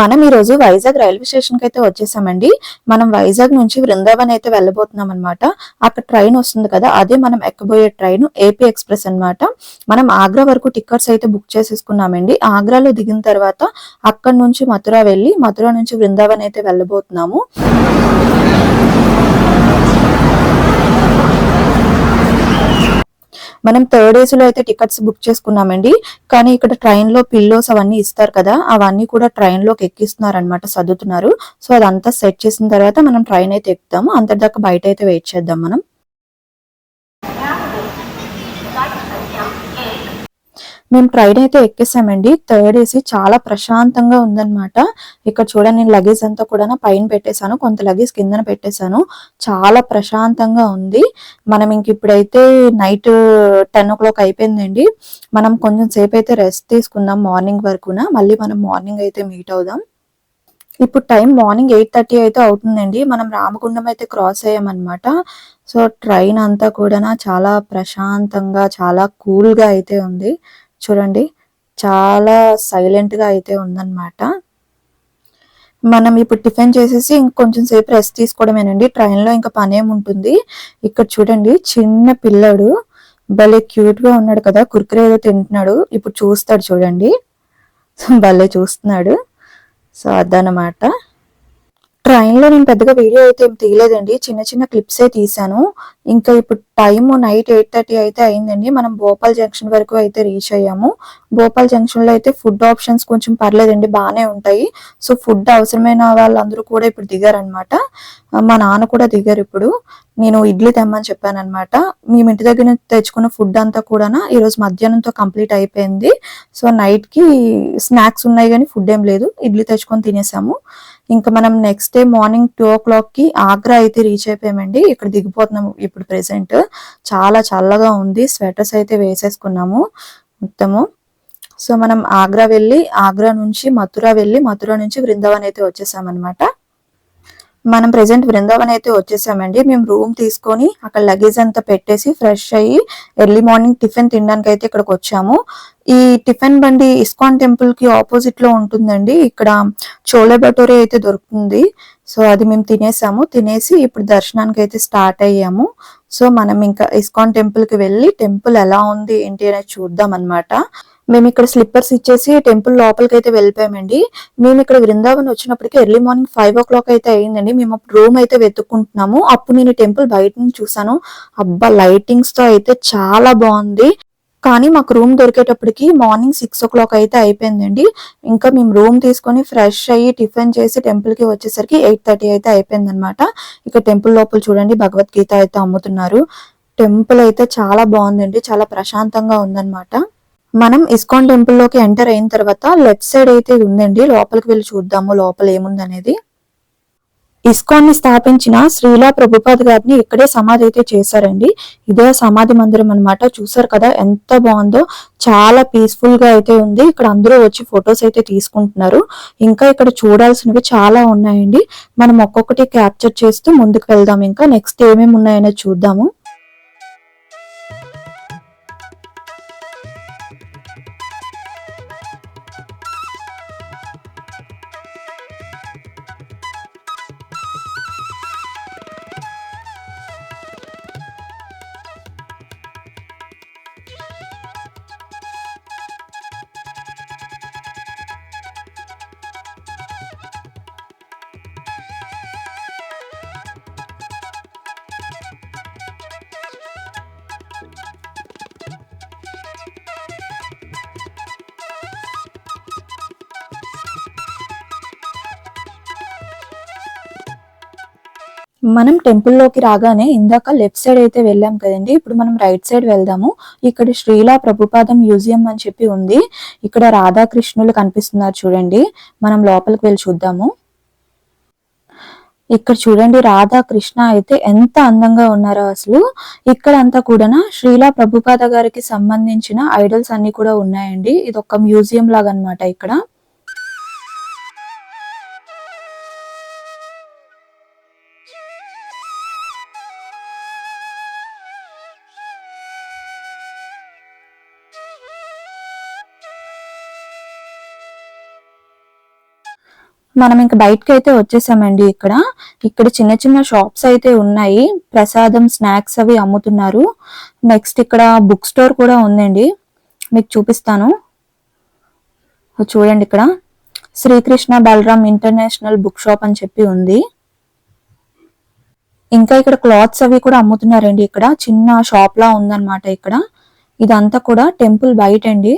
మనం ఈ రోజు వైజాగ్ రైల్వే స్టేషన్ కి అయితే వచ్చేసామండి. మనం వైజాగ్ నుంచి బృందావన్ అయితే వెళ్ళబోతున్నాం అనమాట. అక్కడ ట్రైన్ వస్తుంది కదా, అదే మనం ఎక్కబోయే ట్రైన్ ఏపీ ఎక్స్ప్రెస్ అన్నమాట. మనం ఆగ్రా వరకు టికెట్స్ అయితే బుక్ చేసేసుకున్నామండి. ఆగ్రాలో దిగిన తర్వాత అక్కడ నుంచి మథుర వెళ్ళి మథుర నుంచి బృందావన్ అయితే వెళ్ళబోతున్నాము. మనం థర్డ్ ఏసీలో అయితే టికెట్స్ బుక్ చేసుకున్నామండి. కానీ ఇక్కడ ట్రైన్ లో పిల్లోస్ అవన్నీ ఇస్తారు కదా, అవన్నీ కూడా ట్రైన్ లోకి ఎక్కిస్తున్నారు అనమాట, సర్దుతున్నారు. సో అదంతా సెట్ చేసిన తర్వాత మనం ట్రైన్ అయితే ఎక్కుతాము. అంతటిదాకా బయట అయితే వెయిట్ చేద్దాం మనం. మేము ట్రైన్ అయితే ఎక్కేసామండి. థర్డ్ ఏసీ చాలా ప్రశాంతంగా ఉందన్నమాట. ఇక్కడ చూడండి, నేను లగేజ్ అంతా కూడా పైన పెట్టేశాను, కొంత లగేజ్ కిందన పెట్టేశాను. చాలా ప్రశాంతంగా ఉంది. మనం ఇంక ఇప్పుడైతే నైట్ 10 o'clock అయిపోయిందండి. మనం కొంచెం సేపు అయితే రెస్ట్ తీసుకుందాం మార్నింగ్ వరకున. మళ్ళీ మనం మార్నింగ్ అయితే మీట్ అవుదాం. ఇప్పుడు టైం మార్నింగ్ 8:30 అయితే అవుతుందండి. మనం రామగుండం అయితే క్రాస్ అయ్యామన్నమాట. సో ట్రైన్ అంతా కూడా చాలా ప్రశాంతంగా చాలా కూల్ గా అయితే ఉంది. చూడండి, చాలా సైలెంట్ గా అయితే ఉందన్నమాట. మనం ఇప్పుడు టిఫిన్ చేసేసి ఇంకొంచెం సేపు రెస్ట్ తీసుకోవడమేనండి. ట్రైన్ లో ఇంకా పని ఏముంటుంది. ఇక్కడ చూడండి, చిన్న పిల్లడు భలే క్యూట్ గా ఉన్నాడు కదా, కుర్కురే ఏదో తింటున్నాడు. ఇప్పుడు చూస్తాడు చూడండి, భలే చూస్తున్నాడు. సో అదనమాట. ట్రైన్‌లో నేను పెద్దగా వీడియో అయితే ఏం తీయలేదండి. చిన్న చిన్న క్లిప్సే తీశాను. ఇంకా ఇప్పుడు టైము నైట్ 8:30 అయితే అయిందండి. మనం భోపాల్ జంక్షన్ వరకు అయితే రీచ్ అయ్యాము. భోపాల్ జంక్షన్‌లో అయితే ఫుడ్ ఆప్షన్స్ కొంచెం పర్లేదండి, బానే ఉంటాయి. సో ఫుడ్ అవసరమైన వాళ్ళందరూ కూడా ఇప్పుడు దిగారనమాట. మా నాన్న కూడా దిగారిప్పుడు. నేను ఇడ్లీ తెమ్మని చెప్పాననమాట. మేము ఇంటి దగ్గర నుంచి తెచ్చుకున్న ఫుడ్ అంతా కూడాను ఈరోజు మధ్యాహ్నంతో కంప్లీట్ అయిపోయింది. సో నైట్‌కి స్నాక్స్ ఉన్నాయి గానీ ఫుడ్ ఏం లేదు. ఇడ్లీ తెచ్చుకొని తినేసాము. ఇంకా మనం నెక్స్ట్ డే మార్నింగ్ 2 o'clockకి ఆగ్రా అయితే రీచ్ అయిపోయామండి. ఇక్కడ దిగిపోతున్నాము ఇప్పుడు ప్రెసెంట్. చాలా చల్లగా ఉంది. స్వెటర్స్ అయితే వేసేసుకున్నాము మొత్తము. సో మనం ఆగ్రా వెళ్ళి ఆగ్రా నుంచి మథుర వెళ్ళి మథుర నుంచి బృందావన్ అయితే వచ్చేసామన్నమాట. మనం ప్రెసెంట్ బృందావన్ అయితే వచ్చేసామండి. మేము రూమ్ తీసుకొని అక్కడ లగేజ్ అంతా పెట్టేసి ఫ్రెష్ అయ్యి ఎర్లీ మార్నింగ్ టిఫిన్ తినడానికి అయితే ఇక్కడికి వచ్చాము. ఈ టిఫిన్ బండి ఇస్కాన్ టెంపుల్ కి ఆపోజిట్ లో ఉంటుందండి. ఇక్కడ చోలే భటూరే అయితే దొరుకుతుంది. సో అది మేము తినేసాము. తినేసి ఇప్పుడు దర్శనానికి అయితే స్టార్ట్ అయ్యాము. సో మనం ఇంకా ఇస్కాన్ టెంపుల్ కి వెళ్ళి టెంపుల్ ఎలా ఉంది ఏంటి అనేది చూద్దాం అన్నమాట. మేము ఇక్కడ స్లిప్పర్స్ ఇచ్చేసి టెంపుల్ లోపలికి అయితే వెళ్ళిపోయామండి. మేము ఇక్కడ బృందావన్ వచ్చినప్పటికీ ఎర్లీ మార్నింగ్ 5 o'clock అయితే అయ్యిందండి. మేము అప్పుడు రూమ్ అయితే వెతుక్కుంటున్నాము. అప్పుడు నేను టెంపుల్ బయట నుంచి చూసాను. అబ్బా, లైటింగ్స్ తో అయితే చాలా బాగుంది. కానీ మాకు రూమ్ దొరికేటప్పటికి మార్నింగ్ 6 o'clock అయితే అయిపోయిందండి. ఇంకా మేము రూమ్ తీసుకొని ఫ్రెష్ అయ్యి టిఫిన్ చేసి టెంపుల్ కి వచ్చేసరికి 8:30 అయితే అయిపోయింది అనమాట. ఇక టెంపుల్ లోపల చూడండి, భగవద్గీత అయితే అమ్ముతున్నారు. టెంపుల్ అయితే చాలా బాగుందండి, చాలా ప్రశాంతంగా ఉందన్నమాట. మనం ఇస్కాన్ టెంపుల్ లోకి ఎంటర్ అయిన తర్వాత లెఫ్ట్ సైడ్ అయితే ఉందండి, లోపలికి వెళ్ళి చూద్దాము లోపల ఏముందనేది. ఇస్కాన్ ని స్థాపించిన శ్రీలా ప్రభుపాద్ గారిని ఇక్కడే సమాధి అయితే చేశారండి. ఇదే సమాధి మందిరం అన్నమాట. చూసారు కదా ఎంత బాగుందో, చాలా పీస్ఫుల్ గా అయితే ఉంది. ఇక్కడ అందరూ వచ్చి ఫొటోస్ అయితే తీసుకుంటున్నారు. ఇంకా ఇక్కడ చూడాల్సినవి చాలా ఉన్నాయండి. మనం ఒక్కొక్కటి క్యాప్చర్ చేస్తూ ముందుకు వెళ్దాం. ఇంకా నెక్స్ట్ ఏమేమి ఉన్నాయనేది చూద్దాము. మనం టెంపుల్ లోకి రాగానే ఇందాక లెఫ్ట్ సైడ్ అయితే వెళ్ళాం కదండి, ఇప్పుడు మనం రైట్ సైడ్ వెళ్దాము. ఇక్కడ శ్రీలా ప్రభుపాద మ్యూజియం అని చెప్పి ఉంది. ఇక్కడ రాధాకృష్ణులు కనిపిస్తున్నారు చూడండి. మనం లోపలికి వెళ్ళి చూద్దాము. ఇక్కడ చూడండి, రాధాకృష్ణ అయితే ఎంత అందంగా ఉన్నారో అసలు. ఇక్కడ అంతా కూడా శ్రీలా ప్రభుపాద గారికి సంబంధించిన ఐడల్స్ అన్ని కూడా ఉన్నాయండి. ఇది ఒక మ్యూజియం లాగా అన్నమాట ఇక్కడ. మనం ఇంకా బయటకి అయితే వచ్చేసామండి. ఇక్కడ చిన్న చిన్న షాప్స్ అయితే ఉన్నాయి. ప్రసాదం స్నాక్స్ అవి అమ్ముతున్నారు. నెక్స్ట్ ఇక్కడ బుక్ స్టోర్ కూడా ఉందండి, మీకు చూపిస్తాను. చూడండి, ఇక్కడ Srikrishna Balaram international book shop అని చెప్పి ఉంది. ఇంకా ఇక్కడ క్లాత్స్ అవి కూడా అమ్ముతున్నారండి. ఇక్కడ చిన్న షాప్ లా ఉందన్నమాట. ఇదంతా కూడా టెంపుల్ బయట అండి,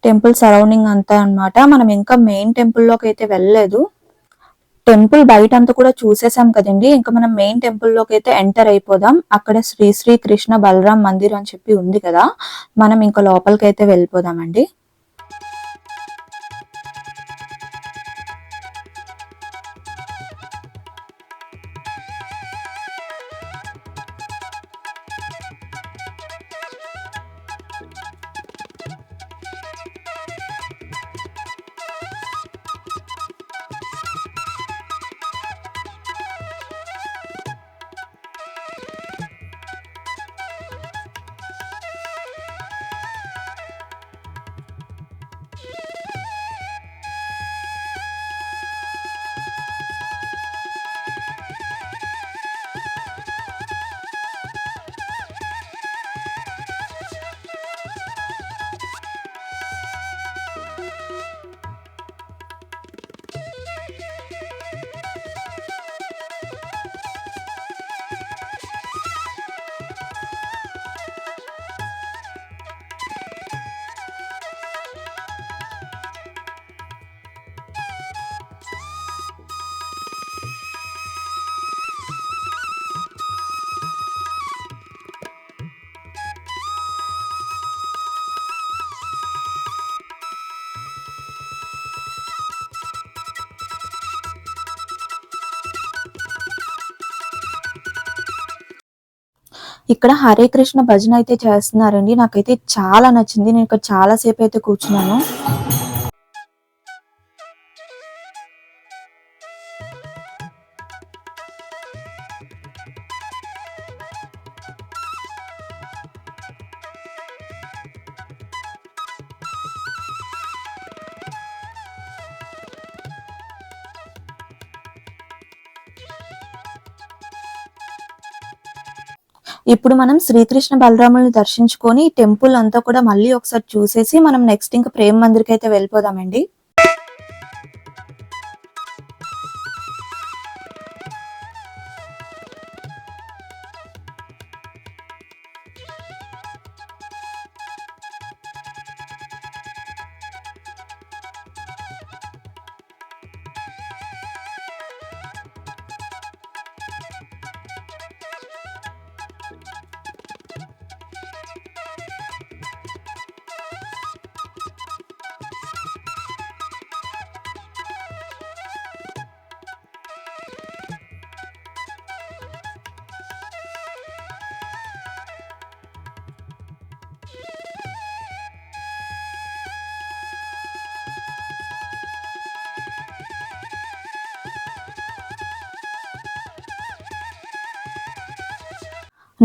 టెంపుల్ సరౌండింగ్ అంతా అన్నమాట. మనం ఇంకా మెయిన్ టెంపుల్ లోకి అయితే వెళ్ళలేదు. టెంపుల్ బయట అంతా కూడా చూసేసాం కదండి. ఇంకా మనం మెయిన్ టెంపుల్ లోకి అయితే ఎంటర్ అయిపోదాం. అక్కడ శ్రీ కృష్ణ బలరాం మందిర్ అని చెప్పి ఉంది కదా, మనం ఇంకా లోపలికి అయితే వెళ్ళిపోదామండి. ఇక్కడ హరే కృష్ణ భజన అయితే చేస్తున్నారండి. నాకైతే చాలా నచ్చింది. నేను ఇక్కడ చాలా సేపు అయితే కూర్చున్నాను. ఇప్పుడు మనం శ్రీకృష్ణ బలరాముల్ని దర్శించుకొని టెంపుల్ అంతా కూడా మళ్ళీ ఒకసారి చూసేసి మనం నెక్స్ట్ ఇంకా ప్రేమ్ మందిర్కి అయితే వెళ్ళిపోదామండి.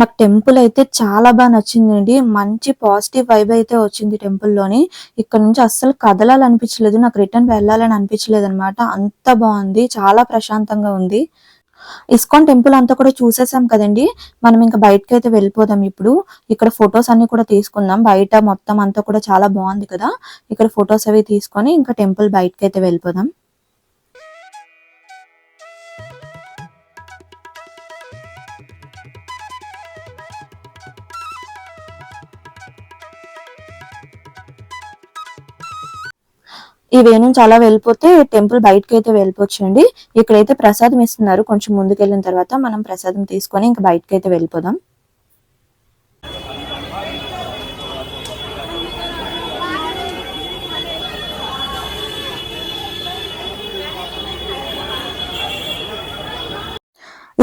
నాకు టెంపుల్ అయితే చాలా బాగా నచ్చిందండి. మంచి పాజిటివ్ వైబ్ అయితే వచ్చింది టెంపుల్లోని. ఇక్కడ నుంచి అస్సలు కదలాలనిపించలేదు, నాకు రిటర్న్ వెళ్ళాలని అనిపించలేదు అనమాట. అంత బాగుంది, చాలా ప్రశాంతంగా ఉంది. ఇస్కాన్ టెంపుల్ అంతా కూడా చూసేసాం కదండి, మనం ఇంకా బయటకి అయితే వెళ్ళిపోదాం. ఇప్పుడు ఇక్కడ ఫొటోస్ అన్ని కూడా తీసుకుందాం. బయట మొత్తం అంతా కూడా చాలా బాగుంది కదా, ఇక్కడ ఫొటోస్ అవి తీసుకొని ఇంకా టెంపుల్ బయటకి అయితే వెళ్ళిపోదాం. ఈ వే నుంచి అలా వెళ్ళిపోతే టెంపుల్ బయటకి అయితే వెళ్ళిపోవచ్చండి. ఇక్కడైతే ప్రసాదం ఇస్తున్నారు. కొంచెం ముందుకు వెళ్ళిన తర్వాత మనం ప్రసాదం తీసుకొని ఇంకా బయటకి అయితే వెళ్ళిపోదాం.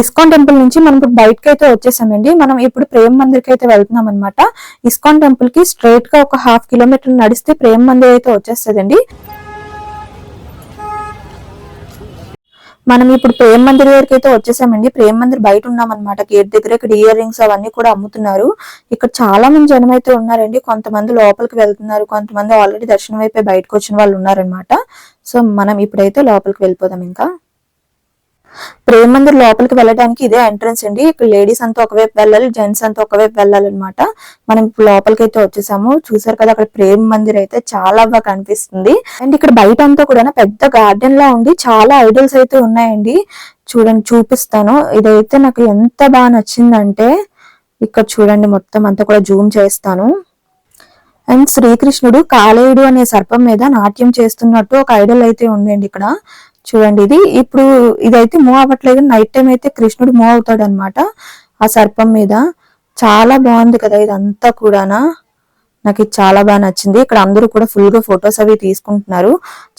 ఇస్కాన్ టెంపుల్ నుంచి మనం ఇప్పుడు బయటకి అయితే వచ్చేసామండి. మనం ఇప్పుడు ప్రేమ్ మందిర్కి అయితే వెళ్తున్నాం అనమాట. ఇస్కాన్ టెంపుల్ కి స్ట్రైట్ గా ఒక 1/2 కిలోమీటర్ నడిస్తే ప్రేమ్ మందిర్ అయితే వచ్చేస్తుందండి. మనం ఇప్పుడు ప్రేమ్ మందిర్ వరకు అయితే వచ్చేసామండి. ప్రేమ్ మందిర్ బయట ఉన్నామన్నమాట, గేట్ దగ్గర. ఇక్కడ ఇయర్ రింగ్స్ అవన్నీ కూడా అమ్ముతున్నారు. ఇక్కడ చాలా మంది జనం అయితే ఉన్నారండి. కొంతమంది లోపలికి వెళ్తున్నారు, కొంతమంది ఆల్రెడీ దర్శనం అయిపోయి బయటకు వచ్చిన వాళ్ళు ఉన్నారనమాట. సో మనం ఇప్పుడైతే లోపలికి వెళ్ళిపోదాం. ఇంకా ప్రేమ్ మందిర్ లోపలికి వెళ్ళడానికి ఇదే ఎంట్రన్స్ అండి. ఇక్కడ లేడీస్ అంతా ఒకవైపు వెళ్ళాలి, జెంట్స్ అంతా ఒకవైపు వెళ్ళాలన్నమాట. మనం ఇప్పుడు లోపలికి అయితే వచ్చేసాము. చూసారు కదా, అక్కడ ప్రేమ్ మందిర్ అయితే చాలా బాగా కనిపిస్తుంది. అండ్ ఇక్కడ బయట అంతా కూడా పెద్ద గార్డెన్ లా ఉండి చాలా ఐడల్స్ అయితే ఉన్నాయండి. చూడండి, చూపిస్తాను. ఇదైతే నాకు ఎంత బాగా నచ్చిందంటే, ఇక్కడ చూడండి, మొత్తం అంతా కూడా జూమ్ చేస్తాను. అండ్ శ్రీకృష్ణుడు కాలేయుడు అనే సర్పం మీద నాట్యం చేస్తున్నట్టు ఒక ఐడల్ అయితే ఉందండి ఇక్కడ. చూడండి, ఇప్పుడు ఇదైతే మూవ్ అవ్వట్లేదు. నైట్ టైం అయితే కృష్ణుడు మూవ్ అవుతాడు అనమాట ఆ సర్పం మీద. చాలా బాగుంది కదా ఇదంతా కూడానా. నాకు ఇది చాలా బాగా నచ్చింది. ఇక్కడ అందరూ కూడా ఫుల్ గా ఫొటోస్ అవి తీసుకుంటున్నారు.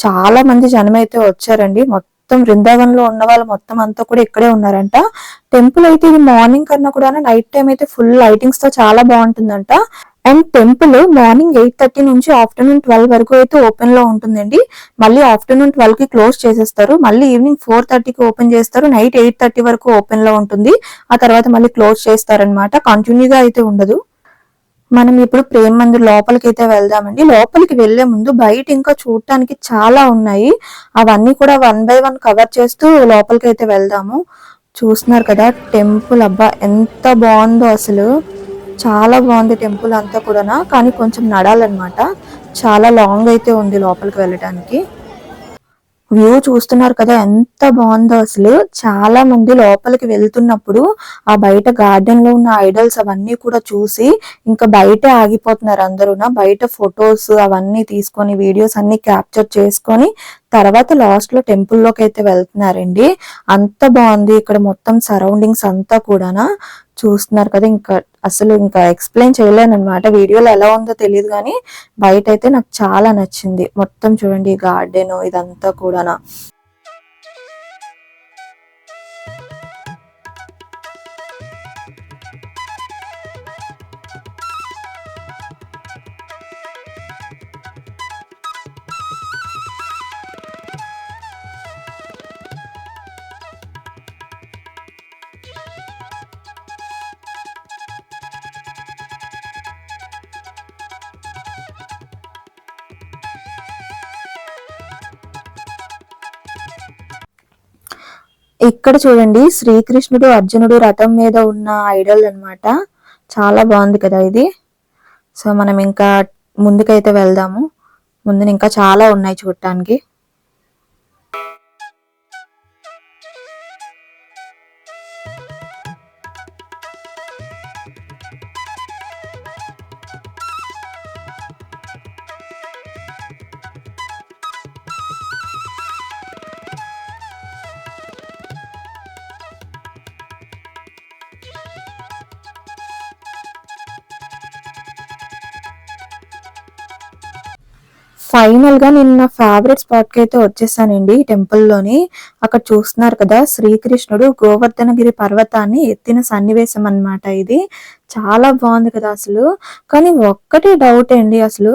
చాలా మంది జనం అయితే వచ్చారండి. మొత్తం బృందావనంలో ఉన్న వాళ్ళు మొత్తం అంతా కూడా ఇక్కడే ఉన్నారంట. టెంపుల్ అయితే ఇది మార్నింగ్ కన్నా కూడా నైట్ టైం అయితే ఫుల్ లైటింగ్స్ తో చాలా బాగుంటుందంట. అండ్ టెంపుల్ మార్నింగ్ 8:30 నుంచి ఆఫ్టర్నూన్ 12 వరకు అయితే ఓపెన్ లో ఉంటుందండి. మళ్ళీ ఆఫ్టర్నూన్ 12 కి క్లోజ్ చేసేస్తారు. మళ్ళీ ఈవినింగ్ 4:30కి ఓపెన్ చేస్తారు. నైట్ 8:30 వరకు ఓపెన్ లో ఉంటుంది. ఆ తర్వాత మళ్ళీ క్లోజ్ చేస్తారనమాట. కంటిన్యూగా అయితే ఉండదు. మనం ఇప్పుడు ప్రేమ్ మందిర్ లోపలికి అయితే వెళ్దామండి. లోపలికి వెళ్లే ముందు బయట ఇంకా చూడటానికి చాలా ఉన్నాయి. అవన్నీ కూడా 1 బై 1 కవర్ చేస్తూ లోపలికి అయితే వెళ్దాము. చూస్తున్నారు కదా టెంపుల్, అబ్బా ఎంత బాగుందో అసలు. చాలా బాగుంది టెంపుల్ అంతా కూడా. కానీ కొంచెం నడాలన్నమాట. చాలా లాంగ్ అయితే ఉంది లోపలికి వెళ్ళటానికి. వ్యూ చూస్తున్నారు కదా ఎంత బాగుందో అసలు. చాలా మంది లోపలికి వెళ్తున్నప్పుడు ఆ బయట గార్డెన్ లో ఉన్న ఐడల్స్ అవన్నీ కూడా చూసి ఇంకా బయటే ఆగిపోతున్నారు అందరూ. బయట ఫొటోస్ అవన్నీ తీసుకొని వీడియోస్ అన్ని క్యాప్చర్ చేసుకొని తర్వాత లాస్ట్ లో టెంపుల్ లోకి అయితే వెళ్తున్నారండి. అంత బాగుంది ఇక్కడ మొత్తం సరౌండింగ్స్ అంతా కూడానా. చూస్తున్నారు కదా, ఇంకా అసలు ఇంకా ఎక్స్ప్లెయిన్ చేయలేను అనమాట. వీడియోలో ఎలా ఉందో తెలియదు కానీ బయట అయితే నాకు చాలా నచ్చింది. మొత్తం చూడండి ఈ గార్డెన్ ఇదంతా కూడానా. ఇక్కడ చూడండి, శ్రీకృష్ణుడు అర్జునుడు రథం మీద ఉన్న ఐడల్ అన్నమాట. చాలా బాగుంది కదా ఇది. సో మనం ఇంకా ముందుకైతే వెళ్దాము. ముందు ఇంకా చాలా ఉన్నాయి చూడటానికి. ఫైనల్ గా నేను నా ఫేవరెట్ స్పాట్ కి అయితే వచ్చేసానండి టెంపుల్ లోని. అక్కడ చూస్తున్నారు కదా, శ్రీకృష్ణుడు గోవర్ధనగిరి పర్వతాన్ని ఎత్తిన సన్నివేశం అన్నమాట ఇది. చాలా బాగుంది కదా అసలు. కానీ ఒక్కటే డౌట్ అండి, అసలు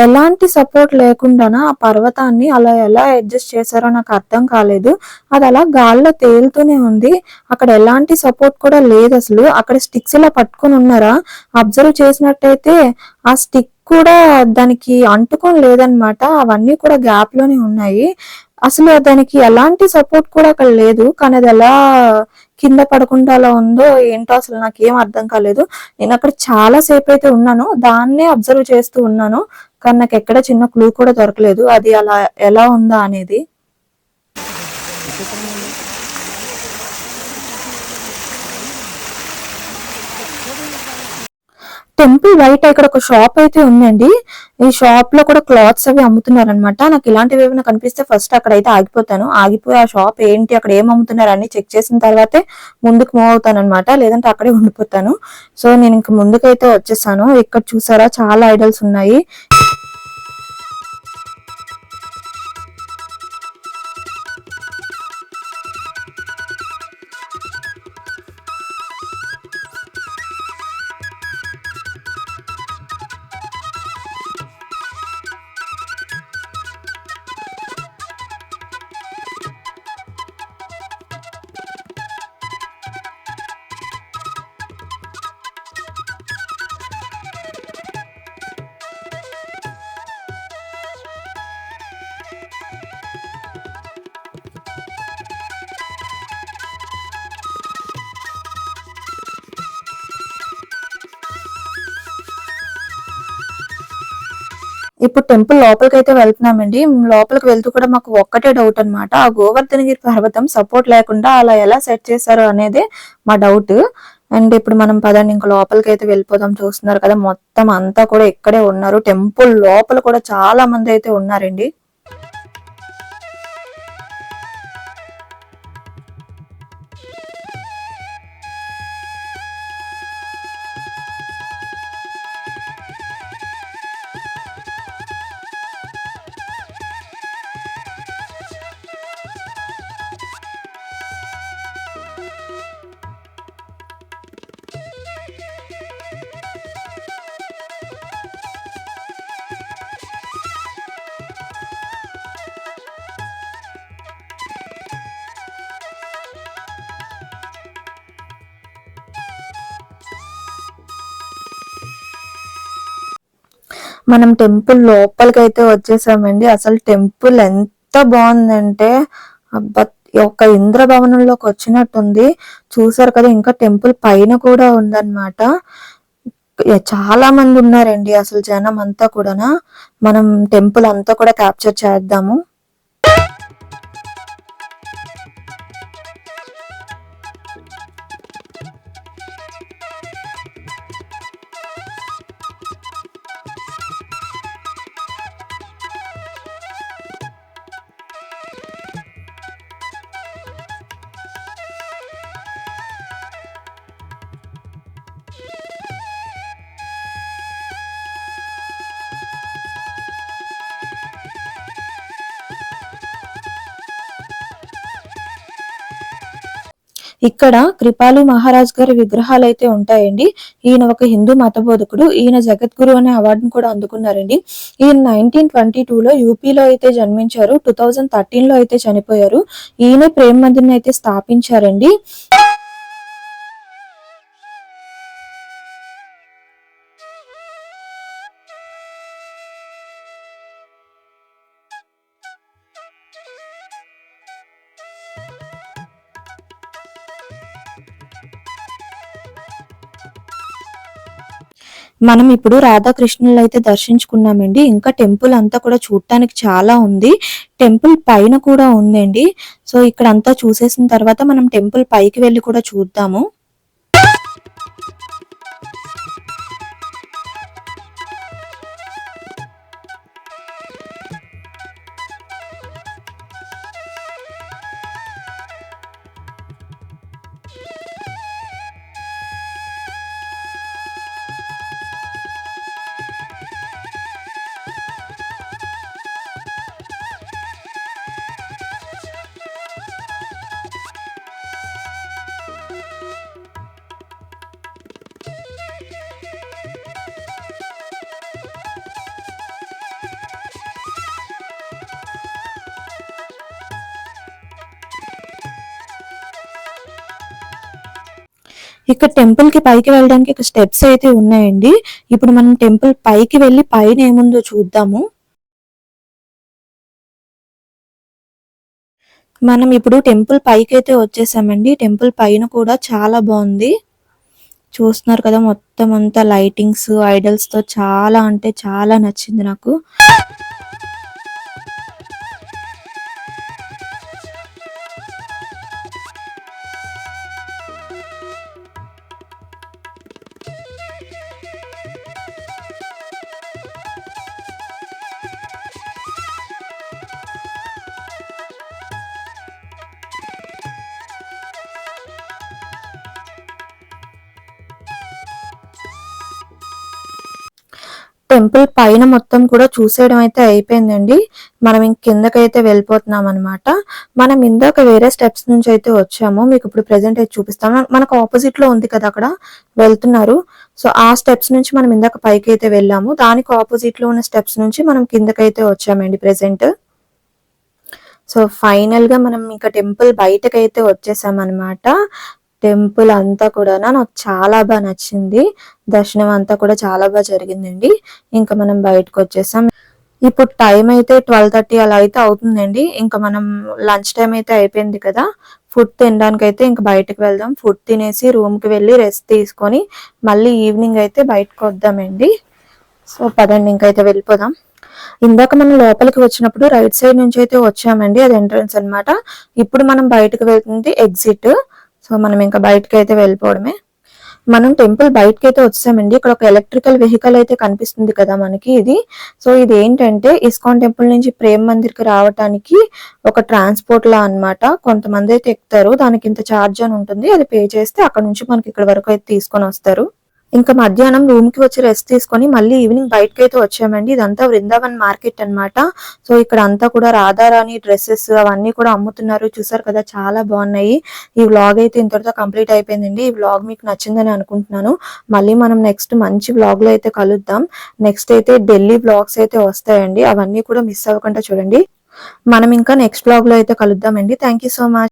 ఎలాంటి సపోర్ట్ లేకుండానా ఆ పర్వతాన్ని అలా ఎలా అడ్జస్ట్ చేశారో నాకు అర్థం కాలేదు. అది అలా గాల్లో తేలుతూనే ఉంది. అక్కడ ఎలాంటి సపోర్ట్ కూడా లేదు అసలు. అక్కడ స్టిక్స్ ఇలా పట్టుకొని ఉన్నారా, అబ్జర్వ్ చేసినట్టయితే ఆ స్టిక్ కూడా దానికి అంటుకొని లేదనమాట. అవన్నీ కూడా గ్యాప్ లోనే ఉన్నాయి. అసలు దానికి ఎలాంటి సపోర్ట్ కూడా అక్కడ లేదు. కానీ అది ఎలా కింద పడకుండా అలా ఉందో ఏంటో అసలు నాకేం అర్థం కాలేదు. నేను అక్కడ చాలా సేపు అయితే ఉన్నాను, దాన్నే అబ్జర్వ్ చేస్తూ ఉన్నాను. కానీ నాకు ఎక్కడ చిన్న క్లూ కూడా దొరకలేదు అది అలా ఎలా ఉందా అనేది. టెంపుల్ బయట ఇక్కడ ఒక షాప్ అయితే ఉందండి. ఈ షాప్ లో కూడా క్లాత్స్ అవి అమ్ముతున్నారు అనమాట. నాకు ఇలాంటివి ఏమైనా కనిపిస్తే ఫస్ట్ అక్కడ అయితే ఆగిపోతాను. ఆగిపోయి ఆ షాప్ ఏంటి, అక్కడ ఏం అమ్ముతున్నారు అన్ని చెక్ చేసిన తర్వాతే ముందుకు మూవ్ అవుతాను అనమాట. లేదంటే అక్కడే ఉండిపోతాను. సో నేను ఇంక ముందుకైతే వచ్చేసాను. ఇక్కడ చూసారా చాలా ఐడల్స్ ఉన్నాయి. ఇప్పుడు టెంపుల్ లోపలికి అయితే వెళ్తున్నామండి. లోపలికి వెళ్తూ కూడా మాకు ఒక్కటే డౌట్ అనమాట. ఆ గోవర్ధనగిరి పర్వతం సపోర్ట్ లేకుండా అలా ఎలా సెట్ చేశారు అనేదే మా డౌట్. అండ్ ఇప్పుడు మనం పదండి ఇంకా లోపలికి అయితే వెళ్ళిపోదాం. చూస్తున్నారు కదా మొత్తం అంతా కూడా ఇక్కడే ఉన్నారు. టెంపుల్ లోపల కూడా చాలా మంది అయితే ఉన్నారండి. మనం టెంపుల్ లోపలికి అయితే వచ్చేసామండి. అసలు టెంపుల్ ఎంత బాగుందంటే అబ్బా, ఒక ఇంద్రభవనంలోకి వచ్చినట్టుంది. చూసారు కదా, ఇంకా టెంపుల్ పైన కూడా ఉందన్నమాట. చాలా మంది ఉన్నారండి అసలు జనం అంతా కూడా. మనం టెంపుల్ అంతా కూడా క్యాప్చర్ చేద్దాము. ఇక్కడ కృపాలు మహారాజ్ గారి విగ్రహాలు అయితే ఉంటాయండి. ఈయన ఒక హిందూ మత బోధకుడు. ఈయన జగద్గురు అనే అవార్డును కూడా అందుకున్నారండి. ఈయన 1922లో యూపీలో అయితే జన్మించారు. 2013లో అయితే చనిపోయారు. ఈయన ప్రేమ్ మందిర్ని అయితే స్థాపించారండి. మనం ఇప్పుడు రాధాకృష్ణులు అయితే దర్శించుకున్నామండి. ఇంకా టెంపుల్ అంతా కూడా చూడటానికి చాలా ఉంది. టెంపుల్ పైన కూడా ఉందండి. సో ఇక్కడ అంతా చూసేసిన తర్వాత మనం టెంపుల్ పైకి వెళ్ళి కూడా చూద్దాము. ఇక్కడ టెంపుల్ కి పైకి వెళ్ళడానికి స్టెప్స్ అయితే ఉన్నాయండి. ఇప్పుడు మనం టెంపుల్ పైకి వెళ్ళి పైన ఏముందో చూద్దాము. మనం ఇప్పుడు టెంపుల్ పైకి అయితే వచ్చేసామండి. టెంపుల్ పైన కూడా చాలా బాగుంది. చూస్తున్నారు కదా మొత్తం అంతా లైటింగ్స్, ఐడల్స్ తో చాలా అంటే చాలా నచ్చింది నాకు. టెంపుల్ పైన మొత్తం కూడా చూసేయడం అయితే అయిపోయిందండి. మనం ఇంక కిందకైతే వెళ్ళిపోతున్నాం అనమాట. మనం ఇందాక వేరే స్టెప్స్ నుంచి అయితే వచ్చాము. మీకు ఇప్పుడు ప్రెసెంట్ అయితే చూపిస్తాము. మనకు ఆపోజిట్ లో ఉంది కదా అక్కడ వెళ్తున్నారు. సో ఆ స్టెప్స్ నుంచి మనం ఇందాక పైకి అయితే వెళ్ళాము. దానికి ఆపోజిట్ లో ఉన్న స్టెప్స్ నుంచి మనం కిందకైతే వచ్చామండి ప్రెసెంట్. సో ఫైనల్ గా మనం ఇంకా టెంపుల్ బయటకైతే వచ్చేసాం అనమాట. టెంపుల్ అంతా కూడా నాకు చాలా బాగా నచ్చింది. దర్శనం అంతా కూడా చాలా బాగా జరిగిందండి. ఇంకా మనం బయటకు వచ్చేసాం. ఇప్పుడు టైం అయితే 12:30 అలా అయితే అవుతుందండి. ఇంకా మనం లంచ్ టైం అయితే అయిపోయింది కదా. ఫుడ్ తినడానికి అయితే ఇంకా బయటకు వెళ్దాం. ఫుడ్ తినేసి రూమ్ కి వెళ్ళి రెస్ట్ తీసుకొని మళ్ళీ ఈవినింగ్ అయితే బయటకు వద్దామండి. సో పదండి ఇంకైతే వెళ్ళిపోదాం. ఇందాక మనం లోపలికి వచ్చినప్పుడు రైట్ సైడ్ నుంచి అయితే వచ్చామండి, అది ఎంట్రన్స్ అన్నమాట. ఇప్పుడు మనం బయటకు వెళ్తుంది ఎగ్జిట్. సో మనం ఇంకా బయటకి అయితే వెళ్ళిపోవడమే. మనం టెంపుల్ బయటకైతే వచ్చామండి. ఇక్కడ ఒక ఎలక్ట్రికల్ వెహికల్ అయితే కనిపిస్తుంది కదా మనకి ఇది. సో ఇది ఏంటంటే ఇస్కాన్ టెంపుల్ నుంచి ప్రేమ్ మందిర్ కి రావడానికి ఒక ట్రాన్స్పోర్ట్ లా అన్నమాట. కొంతమంది అయితే ఎక్కుతారు, దానికి ఇంత ఛార్జ్ అని ఉంటుంది, అది పే చేస్తే అక్కడ నుంచి మనకి ఇక్కడ వరకు అయితే తీసుకొని వస్తారు. ఇంకా మధ్యాహ్నం రూమ్ కి వచ్చి రెస్ట్ తీసుకొని మళ్ళీ ఈవినింగ్ బయటకి అయితే వచ్చామండి. ఇదంతా వృందావన్ మార్కెట్ అన్నమాట. సో ఇక్కడ అంతా కూడా రాధారాణి డ్రెస్సెస్ అవన్నీ కూడా అమ్ముతున్నారు. చూసారు కదా, చాలా బాగున్నాయి. ఈ వ్లాగ్ అయితే ఇంతటితో కంప్లీట్ అయిపోయిందండి. ఈ వ్లాగ్ మీకు నచ్చిందని అనుకుంటున్నాను. మళ్ళీ మనం నెక్స్ట్ మంచి వ్లాగ్ లో అయితే కలుద్దాం. నెక్స్ట్ అయితే ఢిల్లీ వ్లాగ్స్ అయితే వస్తాయండి, అవన్నీ కూడా మిస్ అవ్వకుండా చూడండి. మనం ఇంకా నెక్స్ట్ వ్లాగ్ లో అయితే కలుద్దామండి. Thank you so much.